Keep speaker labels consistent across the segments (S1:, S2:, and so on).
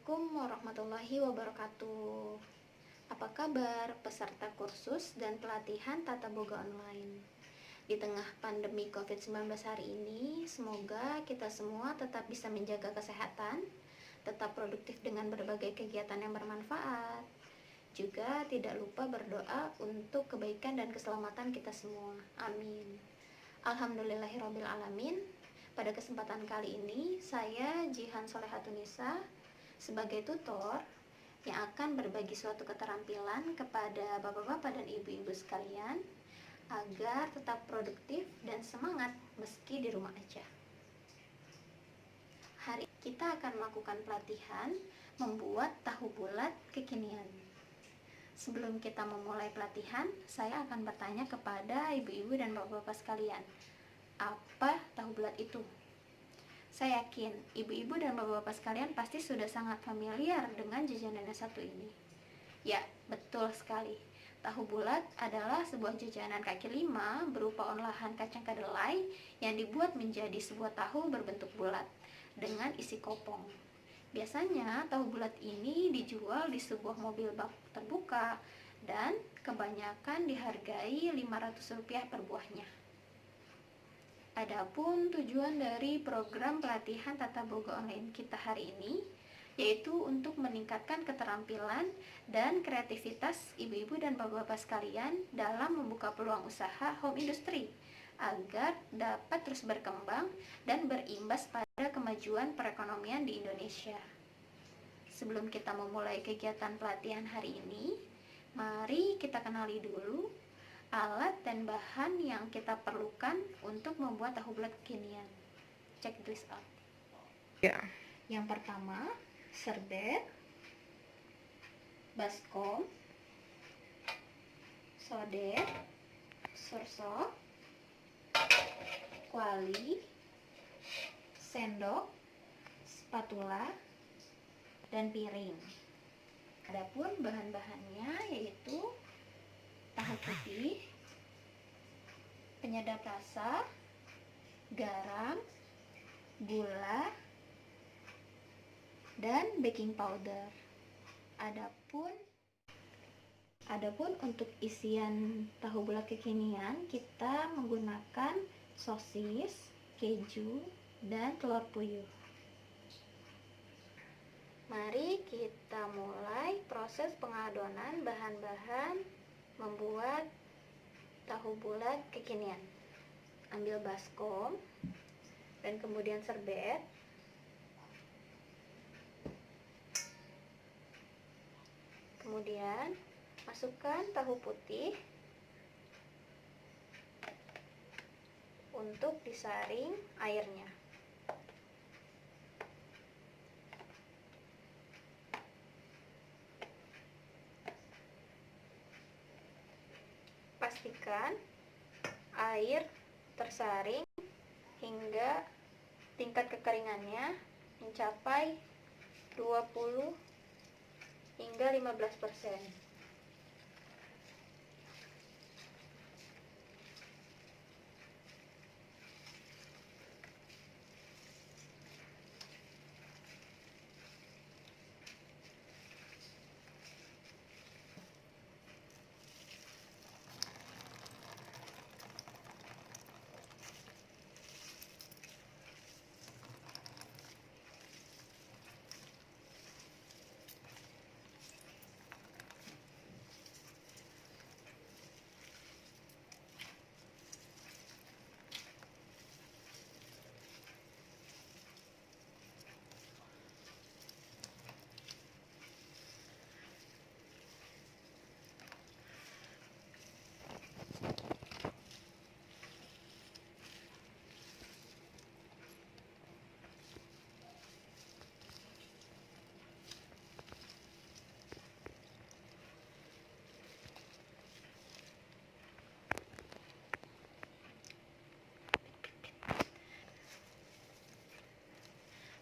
S1: Assalamualaikum warahmatullahi wabarakatuh. Apa kabar peserta kursus dan pelatihan tata boga online? Di tengah pandemi COVID-19 hari ini, semoga kita semua tetap bisa menjaga kesehatan, tetap produktif dengan berbagai kegiatan yang bermanfaat. Juga tidak lupa berdoa untuk kebaikan dan keselamatan kita semua. Amin. Alhamdulillahirrabbilalamin. Pada kesempatan kali ini, saya Jihan Solehatunisa sebagai tutor yang akan berbagi suatu keterampilan kepada bapak-bapak dan ibu-ibu sekalian agar tetap produktif dan semangat meski di rumah aja. Hari ini kita akan melakukan pelatihan membuat tahu bulat kekinian. Sebelum kita memulai pelatihan, saya akan bertanya kepada ibu-ibu dan bapak-bapak sekalian, apa tahu bulat itu? Saya yakin ibu-ibu dan bapak-bapak sekalian pasti sudah sangat familiar dengan jajanan yang satu ini. Ya, betul sekali. Tahu bulat adalah sebuah jajanan kaki lima berupa olahan kacang kedelai yang dibuat menjadi sebuah tahu berbentuk bulat dengan isi kopong. Biasanya tahu bulat ini dijual di sebuah mobil bak terbuka dan kebanyakan dihargai Rp500 per buahnya. Adapun tujuan dari program pelatihan tata boga online kita hari ini yaitu untuk meningkatkan keterampilan dan kreativitas ibu-ibu dan bapak-bapak sekalian dalam membuka peluang usaha home industry agar dapat terus berkembang dan berimbas pada kemajuan perekonomian di Indonesia. Sebelum kita memulai kegiatan pelatihan hari ini, mari kita kenali dulu alat dan bahan yang kita perlukan untuk membuat tahu bulat kekinian. Check this out.
S2: Ya.
S1: Yang pertama, serbet, baskom, sodet, sorsok, kuali, sendok, spatula, dan piring. Adapun bahan-bahannya yaitu tahu putih, penyedap rasa, garam, gula, dan baking powder. Adapun untuk isian tahu bulat kekinian, kita menggunakan sosis, keju, dan telur puyuh. Mari kita mulai proses pengadonan bahan-bahan membuat tahu bulat kekinian. Ambil baskom dan kemudian serbet. Kemudian masukkan tahu putih untuk disaring airnya. Pastikan air tersaring hingga tingkat kekeringannya mencapai 20 hingga 15%.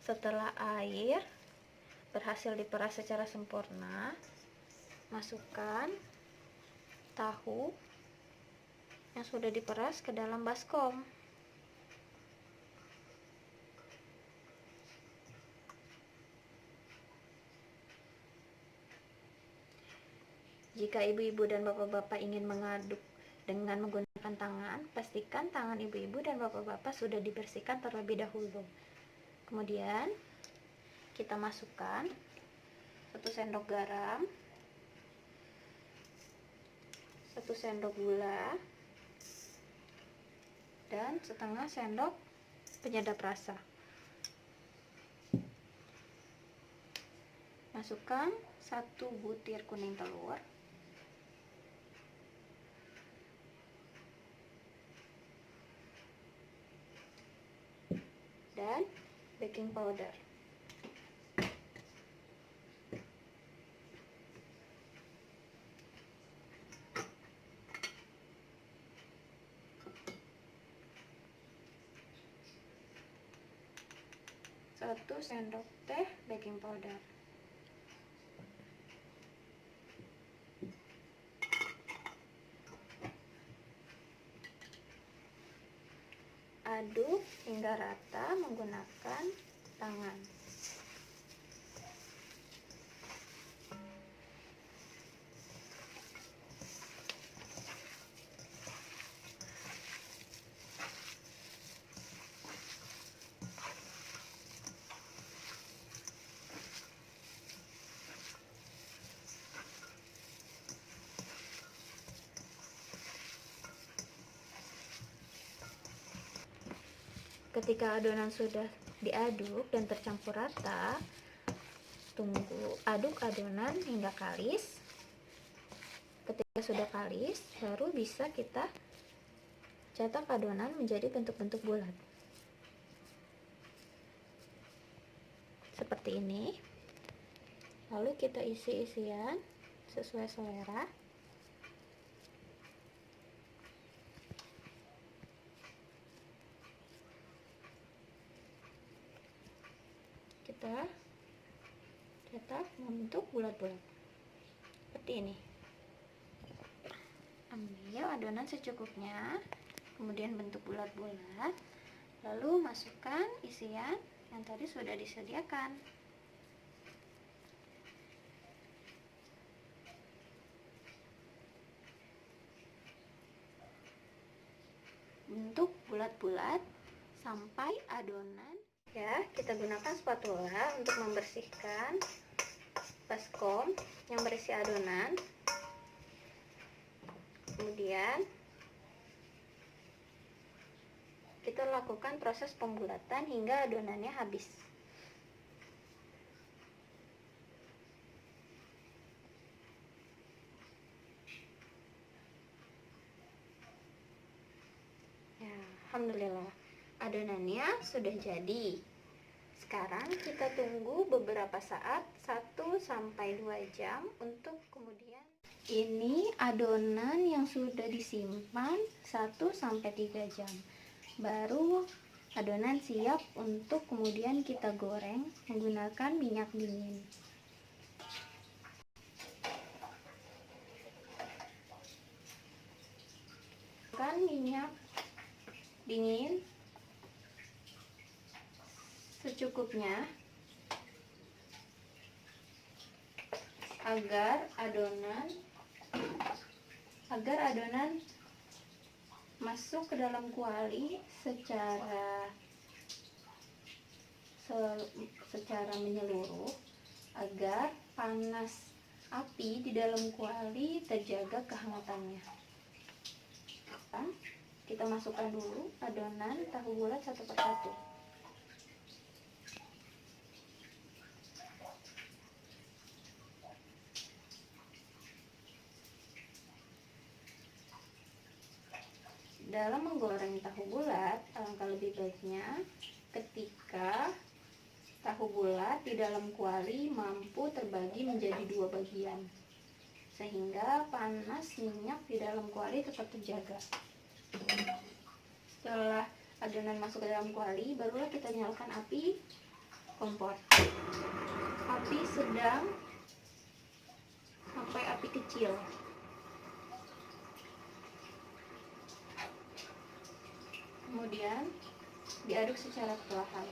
S1: Setelah air berhasil diperas secara sempurna, masukkan tahu yang sudah diperas ke dalam baskom. Jika ibu-ibu dan bapak-bapak ingin mengaduk dengan menggunakan tangan, pastikan tangan ibu-ibu dan bapak-bapak sudah dibersihkan terlebih dahulu. Kemudian kita masukkan 1 sendok garam, 1 sendok gula, dan setengah sendok penyedap rasa. Masukkan 1 butir kuning telur, dan baking powder. Satu sendok teh baking powder. Aduk hingga rata menggunakan tangan. Ketika adonan sudah diaduk dan tercampur rata, aduk adonan hingga kalis. Ketika sudah kalis, baru bisa kita cetak adonan menjadi bentuk-bentuk bulat. Seperti ini. Lalu kita isi isian sesuai selera. Kita cetak membentuk bulat-bulat seperti ini. Ambil adonan secukupnya, kemudian bentuk bulat-bulat, lalu masukkan isian yang tadi sudah disediakan. Bentuk bulat-bulat sampai adonan. Ya, kita gunakan spatula untuk membersihkan baskom yang berisi adonan. Kemudian kita lakukan proses pembulatan hingga adonannya habis. Ya, alhamdulillah adonannya sudah jadi. Sekarang kita tunggu beberapa saat, 1-2 jam untuk kemudian. Ini adonan yang sudah disimpan 1-3 jam. Baru adonan siap untuk kemudian kita goreng menggunakan minyak dingin. Minyak dingin secukupnya agar adonan masuk ke dalam kuali secara menyeluruh, agar panas api di dalam kuali terjaga kehangatannya. Kita masukkan dulu adonan tahu bulat satu persatu. Dalam menggoreng tahu bulat, alangkah lebih baiknya ketika tahu bulat di dalam kuali mampu terbagi menjadi 2 bagian, sehingga panas minyak di dalam kuali tetap terjaga. Setelah adonan masuk ke dalam kuali, barulah kita nyalakan api kompor. Api sedang sampai api kecil. Kemudian diaduk secara perlahan.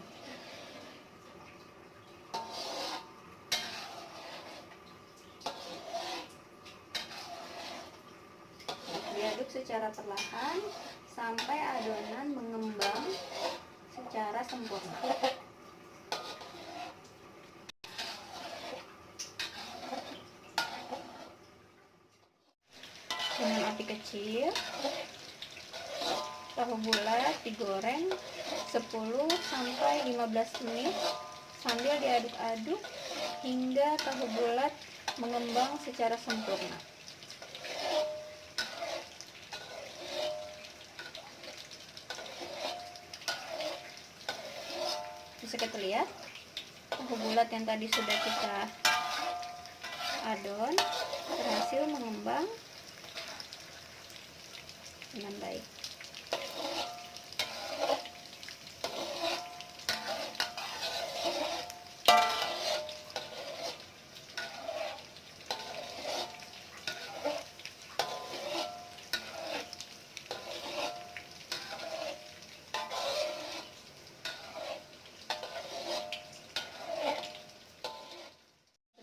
S1: aduk secara perlahan sampai adonan mengembang secara sempurna. Dengan api kecil, tahu bulat digoreng 10-15 menit sambil diaduk-aduk hingga tahu bulat mengembang secara sempurna. Bisa kita lihat tahu bulat yang tadi sudah kita adon berhasil mengembang dengan baik.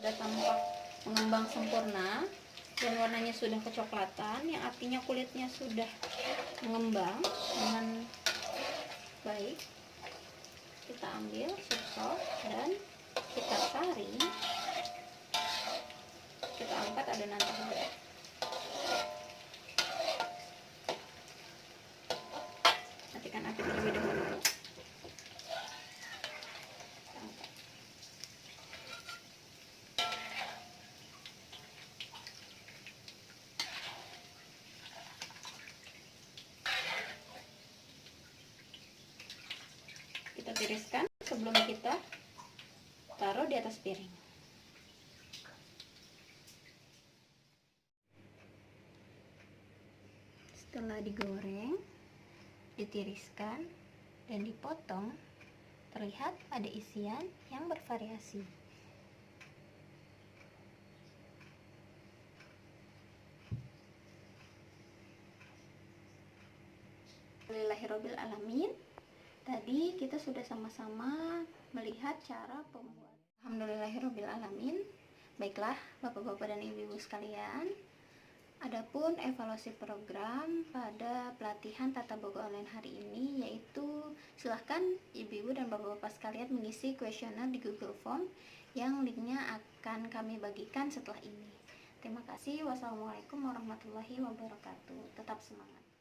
S1: Sudah tampak mengembang sempurna dan warnanya sudah kecoklatan, yang artinya kulitnya sudah mengembang dengan baik. Kita ambil sop dan kita saring, kita angkat adonan tahu bulat. Matikan api terlebih dahulu. Kita tiriskan sebelum kita taruh di atas piring. Setelah digoreng, ditiriskan dan dipotong, terlihat ada isian yang bervariasi. Alhamdulillahirabbil alamin. Tadi kita sudah sama-sama melihat cara pembuatan. Alhamdulillahirabbil alamin. Baiklah Bapak-bapak dan Ibu-ibu sekalian, adapun evaluasi program pada pelatihan tata boga online hari ini, yaitu silahkan Ibu-ibu dan Bapak-bapak sekalian mengisi kuesioner di Google Form yang linknya akan kami bagikan setelah ini. Terima kasih. Wassalamualaikum warahmatullahi wabarakatuh. Tetap semangat.